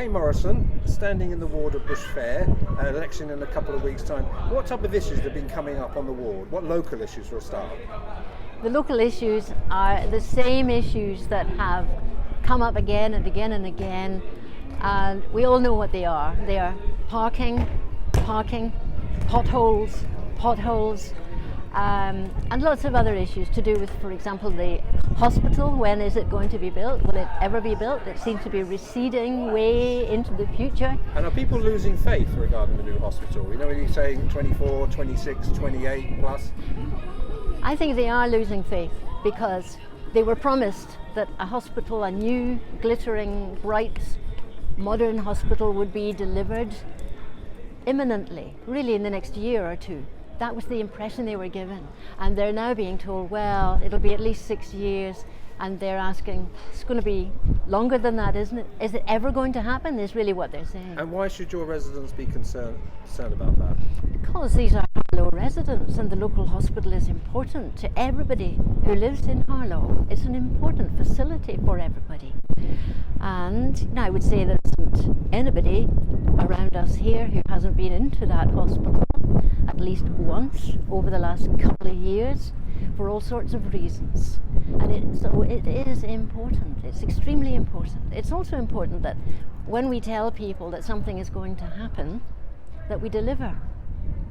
Kay Morrison, standing in the ward of Bush Fair, an election in a couple of weeks' time. What type of issues have been coming up on the ward? What local issues for a start? The local issues are the same issues that have come up again and again and again, and we all know what they are. They are parking, potholes, and lots of other issues to do with, for example, the hospital. When is it going to be built? Will it ever be built? It seems to be receding way into the future. And are people losing faith regarding the new hospital? You know, when you're saying 24, 26, 28 plus? I think they are losing faith because they were promised that a hospital, a new, glittering, bright, modern hospital would be delivered imminently, really in the next year or two. That was the impression they were given. And they're now being told, well, it'll be at least 6 years. And they're asking, it's going to be longer than that, isn't it? Is it ever going to happen? Is really what they're saying. And why should your residents be concerned about that? Because these are Harlow residents and the local hospital is important to everybody who lives in Harlow. It's an important facility for everybody. And I would say there isn't anybody around us here who hasn't been into that hospital at least once over the last couple of years for all sorts of reasons. And so it is important. It's extremely important. It's also important that when we tell people that something is going to happen, that we deliver.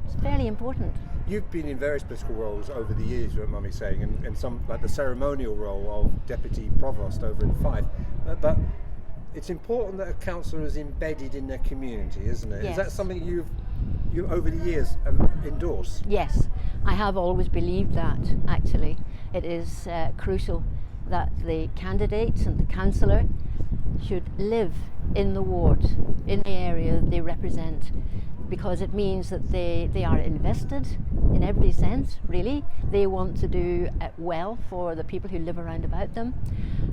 It's fairly important. You've been in various political roles over the years, your mummy saying, and some like the ceremonial role of deputy provost over in Fife. But it's important that a councillor is embedded in their community, isn't it? Yes. Is that something you over the years have endorsed? Yes, I have always believed that, actually. It is crucial that the candidates and the councillor should live in the ward, in the area they represent, because it means that they are invested in every sense, really. They want to do well for the people who live around about them.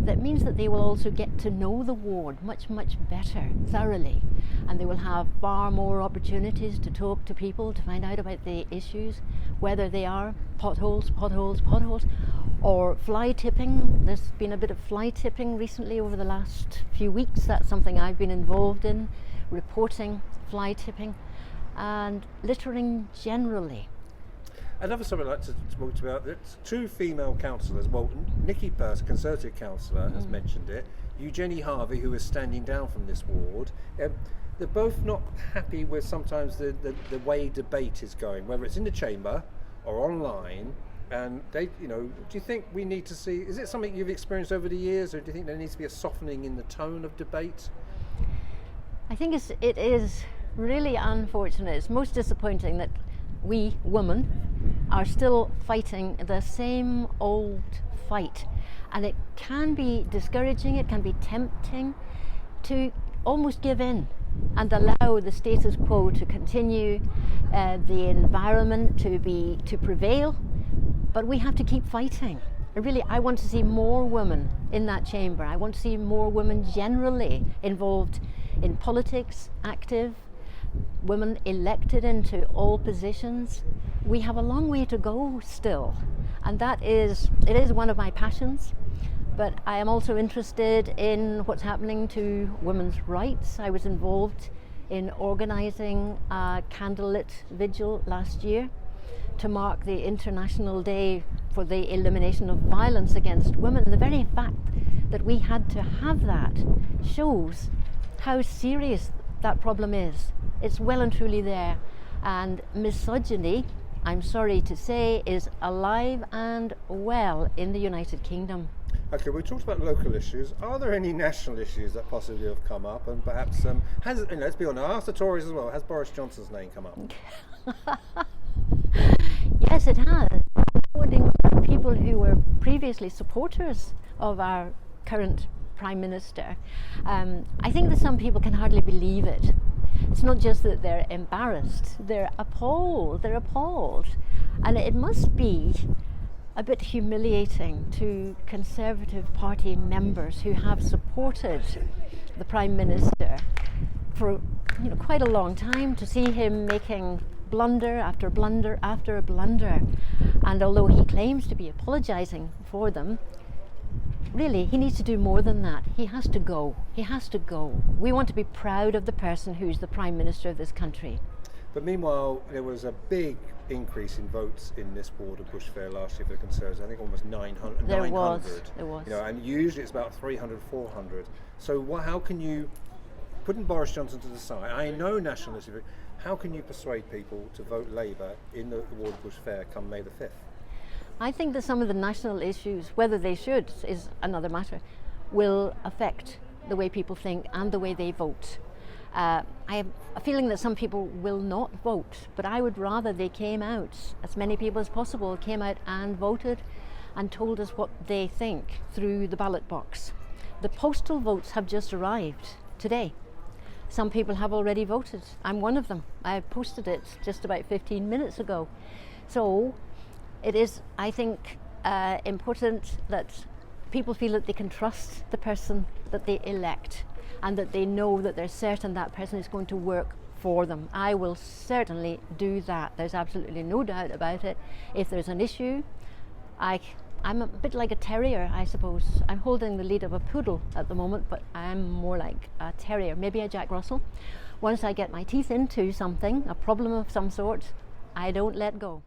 That means that they will also get to know the ward much better, thoroughly, and they will have far more opportunities to talk to people, to find out about the issues, whether they are potholes, or fly tipping. There's been a bit of fly tipping recently over the last few weeks. That's something I've been involved in, reporting fly tipping and littering generally. Another something I'd like to talk about, it's two female councillors. Well, Nikki Pearce, a Conservative councillor, has mentioned it. Eugenie Harvey, who is standing down from this ward. They're both not happy with sometimes the way debate is going, whether it's in the chamber or online. And they, do you think we need to see, is it something you've experienced over the years, or do you think there needs to be a softening in the tone of debate? I think it is really unfortunate. It's most disappointing that we women are still fighting the same old fight, and it can be discouraging, it can be tempting to almost give in and allow the status quo to continue, the environment to prevail, but we have to keep fighting. Really, I want to see more women in that chamber. I want to see more women generally involved in politics, active, women elected into all positions. We have a long way to go still, and it is one of my passions. But I am also interested in what's happening to women's rights. I was involved in organising a candlelit vigil last year to mark the International Day for the Elimination of Violence Against Women. And the very fact that we had to have that shows how serious that problem is. It's well and truly there. And misogyny, I'm sorry to say, is alive and well in the United Kingdom. Okay, we talked about local issues. Are there any national issues that possibly have come up? And perhaps, let's be honest, ask the Tories as well, has Boris Johnson's name come up? Yes, it has. Including people who were previously supporters of our current Prime Minister. I think that some people can hardly believe it. It's not just that they're embarrassed, they're appalled. And it must be a bit humiliating to Conservative Party members who have supported the Prime Minister for quite a long time, to see him making blunder after blunder after blunder. And although he claims to be apologising for them, really, he needs to do more than that. He has to go. He has to go. We want to be proud of the person who's the Prime Minister of this country. But meanwhile, there was a big increase in votes in this ward of Bush Fair last year for the Conservatives. I think almost 900. There 900. was. You know, and usually it's about 300, 400. So how can you, putting Boris Johnson to the side, I know nationalism, how can you persuade people to vote Labour in the ward of Bush Fair come May the 5th? I think that some of the national issues, whether they should is another matter, will affect the way people think and the way they vote. I have a feeling that some people will not vote, but I would rather they came out, as many people as possible came out and voted and told us what they think through the ballot box. The postal votes have just arrived today. Some people have already voted. I'm one of them. I posted it just about 15 minutes ago. So it is, I think, important that people feel that they can trust the person that they elect and that they know that they're certain that person is going to work for them. I will certainly do that. There's absolutely no doubt about it. If there's an issue, I'm a bit like a terrier, I suppose. I'm holding the lead of a poodle at the moment, but I'm more like a terrier, maybe a Jack Russell. Once I get my teeth into something, a problem of some sort, I don't let go.